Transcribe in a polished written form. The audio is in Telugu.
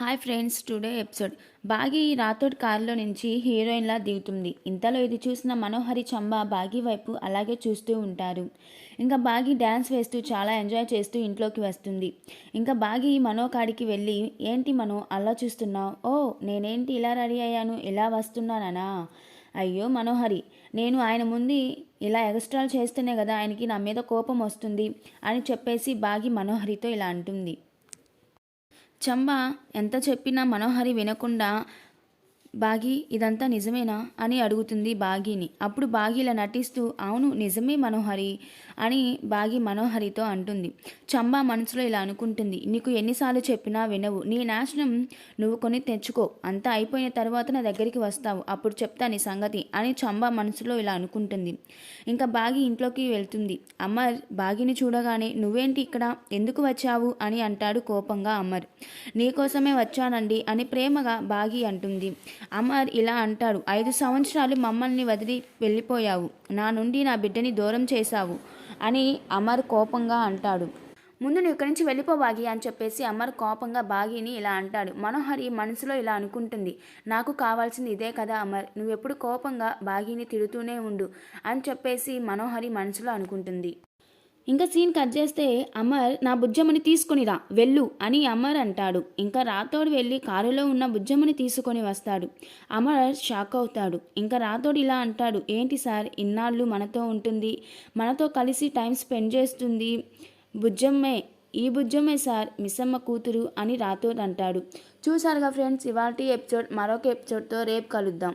హాయ్ ఫ్రెండ్స్, టుడే ఎపిసోడ్ బాగి రాథోడ్ కారులో నుంచి హీరోయిన్లా దిగుతుంది. ఇంతలో ఇది చూసిన మనోహరి చంబా బాగి వైపు అలాగే చూస్తూ ఉంటారు. ఇంకా బాగి డ్యాన్స్ వేస్తూ చాలా ఎంజాయ్ చేస్తూ ఇంట్లోకి వస్తుంది. ఇంకా బాగి మనో కాడికి వెళ్ళి, ఏంటి మనో అలా చూస్తున్నావు? ఓ, నేనేంటి ఇలా రెడీ అయ్యాను, ఇలా వస్తున్నానా? అయ్యో మనోహరి, నేను ఆయన ముందు ఇలా ఎక్స్ట్రాలు చేస్తేనే కదా ఆయనకి నా మీద కోపం వస్తుంది అని చెప్పేసి బాగి మనోహరితో ఇలా అంటుంది. చంబా ఎంత చెప్పినా మనోహరి వినకుండా, బాగి ఇదంతా నిజమేనా అని అడుగుతుంది బాగిని. అప్పుడు బాగి ఇలా నటిస్తూ, అవును నిజమే మనోహరి అని బాగి మనోహరితో అంటుంది. చంబా మనసులో ఇలా అనుకుంటుంది, నీకు ఎన్నిసార్లు చెప్పినా వినవు, నీ నాశనం నువ్వు కొని తెచ్చుకో, అంతా అయిపోయిన తర్వాత నా దగ్గరికి వస్తావు, అప్పుడు చెప్తా నీ సంగతి అని చంబా మనసులో ఇలా అనుకుంటుంది. ఇంకా బాగి ఇంట్లోకి వెళ్తుంది. అమర్ బాగిని చూడగానే, నువ్వేంటి ఇక్కడ, ఎందుకు వచ్చావు అని అంటాడు కోపంగా. అమర్, నీకోసమే వచ్చానండి అని ప్రేమగా బాగి అంటుంది. అమర్ ఇలా అంటాడు, 5 సంవత్సరాలు మమ్మల్ని వదిలి వెళ్ళిపోయావు, నా నుండి నా బిడ్డని దూరం చేశావు అని అమర్ కోపంగా అంటాడు. ముందు నువ్వు ఇక్కడి నుంచి వెళ్ళిపో బాగి అని చెప్పేసి అమర్ కోపంగా బాగిని ఇలా అంటాడు. మనోహరి మనసులో ఇలా అనుకుంటుంది, నాకు కావాల్సింది ఇదే కదా అమర్, నువ్వెప్పుడు కోపంగా బాగిని తిడుతూనే ఉండు అని చెప్పేసి మనోహరి మనసులో అనుకుంటుంది. ఇంకా సీన్ కట్ చేస్తే, అమర్ నా బుజ్జమ్మని తీసుకునిరా వెళ్ళు అని అమర్ అంటాడు. ఇంకా రాథోడ్ వెళ్ళి కారులో ఉన్న బుజ్జమ్మని తీసుకొని వస్తాడు. అమర్ షాక్ అవుతాడు. ఇంకా రాథోడ్ ఇలా అంటాడు, ఏంటి సార్, ఇన్నాళ్ళు మనతో ఉంటుంది, మనతో కలిసి టైం స్పెండ్ చేస్తుంది బుజ్జమ్మే, ఈ బుజ్జమ్మే సార్, మిస్సమ్మ కూతురు అని రాథోడ్ అంటాడు. చూసారుగా ఫ్రెండ్స్, ఇవాల్టి ఎపిసోడ్. మరొక ఎపిసోడ్తో రేపు కలుద్దాం.